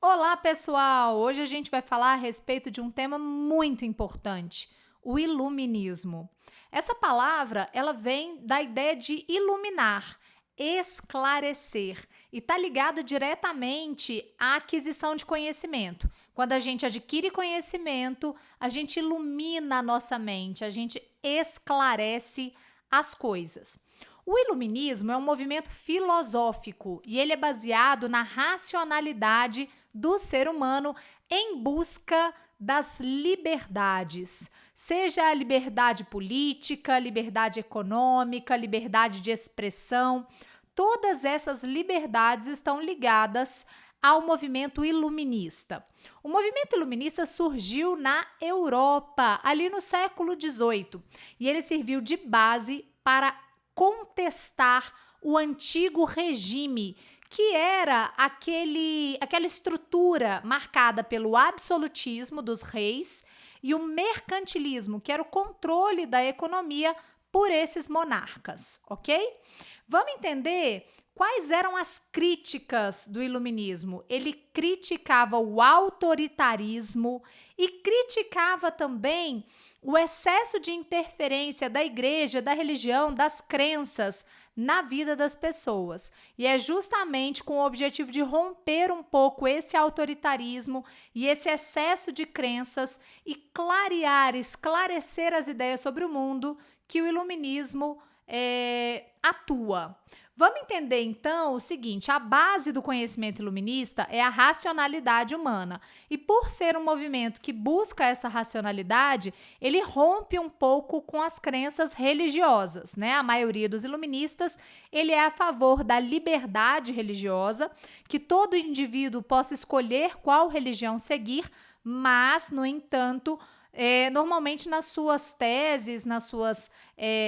Olá, pessoal! Hoje a gente vai falar a respeito de um tema muito importante, o iluminismo. Essa palavra, ela vem da ideia de iluminar, esclarecer e está ligada diretamente à aquisição de conhecimento. Quando a gente adquire conhecimento, a gente ilumina a nossa mente, a gente esclarece as coisas. O iluminismo é um movimento filosófico e ele é baseado na racionalidade do ser humano em busca das liberdades, seja a liberdade política, liberdade econômica, liberdade de expressão. Todas essas liberdades estão ligadas ao movimento iluminista. O movimento iluminista surgiu na Europa, ali no século XVIII, e ele serviu de base para contestar o antigo regime, que era aquela estrutura marcada pelo absolutismo dos reis e o mercantilismo, que era o controle da economia por esses monarcas, ok? Vamos entender quais eram as críticas do iluminismo. Ele criticava o autoritarismo e criticava também o excesso de interferência da igreja, da religião, das crenças na vida das pessoas. E é justamente com o objetivo de romper um pouco esse autoritarismo e esse excesso de crenças e clarear, esclarecer as ideias sobre o mundo que o iluminismo atua. Vamos entender, então, o seguinte: a base do conhecimento iluminista é a racionalidade humana. E por ser um movimento que busca essa racionalidade, ele rompe um pouco com as crenças religiosas, né? A maioria dos iluministas, ele é a favor da liberdade religiosa, que todo indivíduo possa escolher qual religião seguir, mas, no entanto, normalmente nas suas teses, nas suas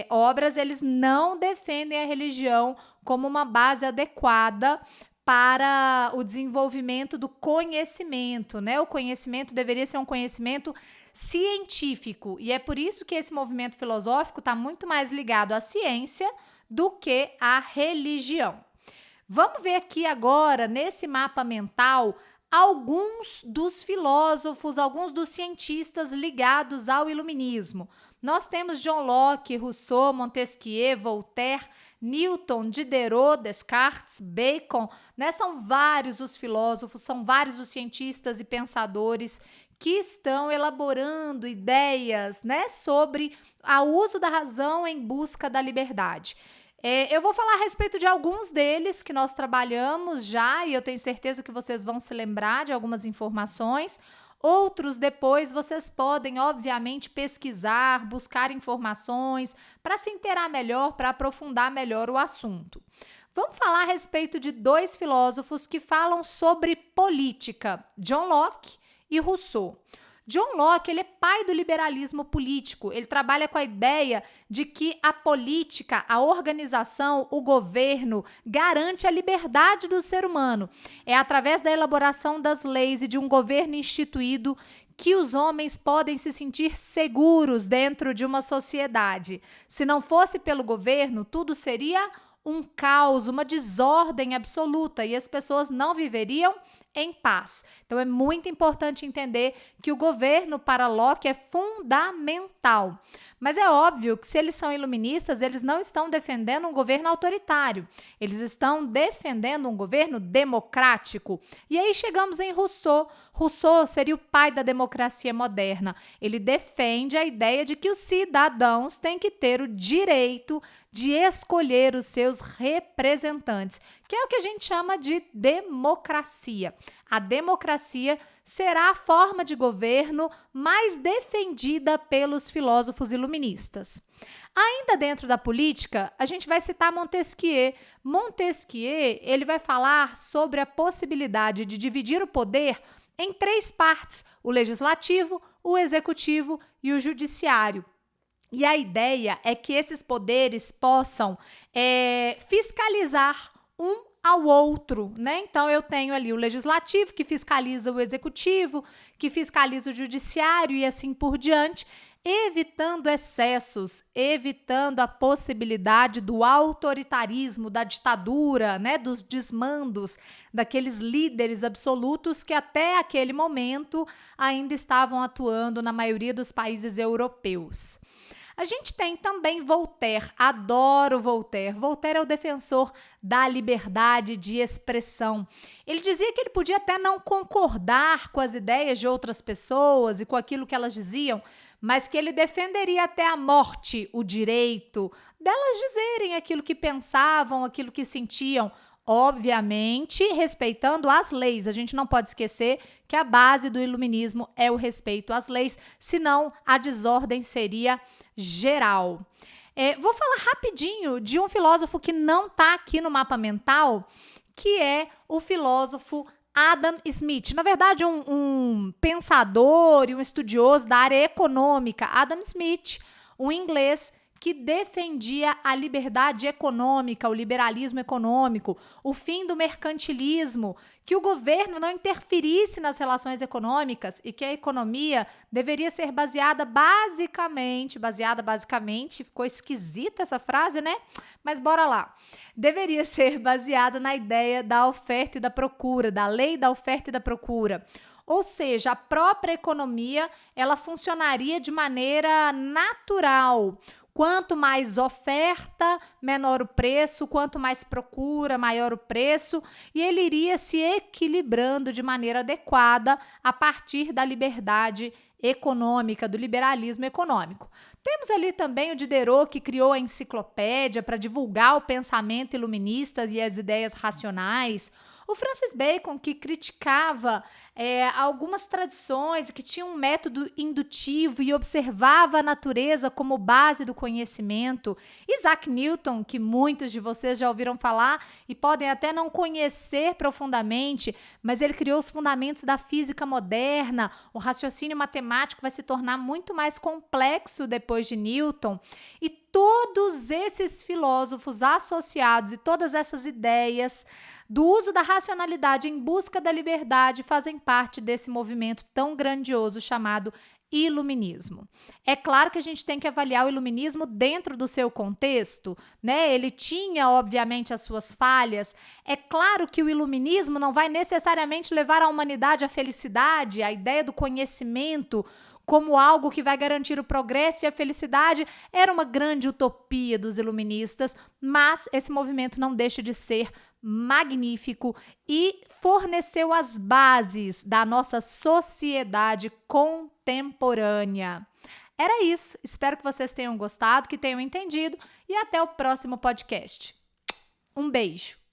obras, eles não defendem a religião como uma base adequada para o desenvolvimento do conhecimento, né? O conhecimento deveria ser um conhecimento científico, e é por isso que esse movimento filosófico está muito mais ligado à ciência do que à religião. Vamos ver aqui agora, nesse mapa mental, alguns dos filósofos, alguns dos cientistas ligados ao iluminismo. Nós temos John Locke, Rousseau, Montesquieu, Voltaire, Newton, Diderot, Descartes, Bacon, né? São vários os filósofos, são vários os cientistas e pensadores que estão elaborando ideias, né, sobre o uso da razão em busca da liberdade. Eu vou falar a respeito de alguns deles que nós trabalhamos já, e eu tenho certeza que vocês vão se lembrar de algumas informações. Outros depois vocês podem, obviamente, pesquisar, buscar informações para se inteirar melhor, para aprofundar melhor o assunto. Vamos falar a respeito de dois filósofos que falam sobre política, John Locke e Rousseau. John Locke, ele é pai do liberalismo político. Ele trabalha com a ideia de que a política, a organização, o governo garante a liberdade do ser humano. É através da elaboração das leis e de um governo instituído que os homens podem se sentir seguros dentro de uma sociedade. Se não fosse pelo governo, tudo seria um caos, uma desordem absoluta, e as pessoas não viveriam em paz. Então é muito importante entender que o governo para Locke é fundamental. Mas é óbvio que se eles são iluministas, eles não estão defendendo um governo autoritário. Eles estão defendendo um governo democrático. E aí chegamos em Rousseau. Rousseau seria o pai da democracia moderna. Ele defende a ideia de que os cidadãos têm que ter o direito de escolher os seus representantes, que é o que a gente chama de democracia. A democracia será a forma de governo mais defendida pelos filósofos iluministas. Ainda dentro da política, a gente vai citar Montesquieu. Montesquieu, ele vai falar sobre a possibilidade de dividir o poder em três partes: o legislativo, o executivo e o judiciário. E a ideia é que esses poderes possam fiscalizar um ao outro, né? Então, eu tenho ali o legislativo, que fiscaliza o executivo, que fiscaliza o judiciário e assim por diante. evitando excessos, evitando a possibilidade do autoritarismo, da ditadura, né, dos desmandos, daqueles líderes absolutos que até aquele momento ainda estavam atuando na maioria dos países europeus. A gente tem também Voltaire, adoro Voltaire. Voltaire é o defensor da liberdade de expressão. Ele dizia que ele podia até não concordar com as ideias de outras pessoas e com aquilo que elas diziam, mas que ele defenderia até a morte o direito delas dizerem aquilo que pensavam, aquilo que sentiam, obviamente respeitando as leis. A gente não pode esquecer que a base do iluminismo é o respeito às leis, senão a desordem seria geral. Vou falar rapidinho de um filósofo que não está aqui no mapa mental, que é o filósofo Adam Smith. Na verdade, um pensador e um estudioso da área econômica, Adam Smith, um inglês que defendia a liberdade econômica, o liberalismo econômico, o fim do mercantilismo, que o governo não interferisse nas relações econômicas e que a economia deveria ser baseada basicamente, ficou esquisita essa frase, né? Mas bora lá. Deveria ser baseada na ideia da oferta e da procura, da lei da oferta e da procura. Ou seja, a própria economia, ela funcionaria de maneira natural. Quanto mais oferta, menor o preço, quanto mais procura, maior o preço, e ele iria se equilibrando de maneira adequada a partir da liberdade econômica, do liberalismo econômico. Temos ali também o Diderot, que criou a enciclopédia para divulgar o pensamento iluminista e as ideias racionais. O Francis Bacon, que criticava algumas tradições, que tinha um método indutivo e observava a natureza como base do conhecimento. Isaac Newton, que muitos de vocês já ouviram falar e podem até não conhecer profundamente, mas ele criou os fundamentos da física moderna. O raciocínio matemático vai se tornar muito mais complexo depois de Newton. E todos esses filósofos associados e todas essas ideias do uso da racionalidade em busca da liberdade fazem parte desse movimento tão grandioso chamado iluminismo. É claro que a gente tem que avaliar o iluminismo dentro do seu contexto, né? Ele tinha, obviamente, as suas falhas. É claro que o iluminismo não vai necessariamente levar a humanidade à felicidade, a ideia do conhecimento como algo que vai garantir o progresso e a felicidade era uma grande utopia dos iluministas, mas esse movimento não deixa de ser magnífico e forneceu as bases da nossa sociedade contemporânea. Era isso, espero que vocês tenham gostado, que tenham entendido e até o próximo podcast. Um beijo!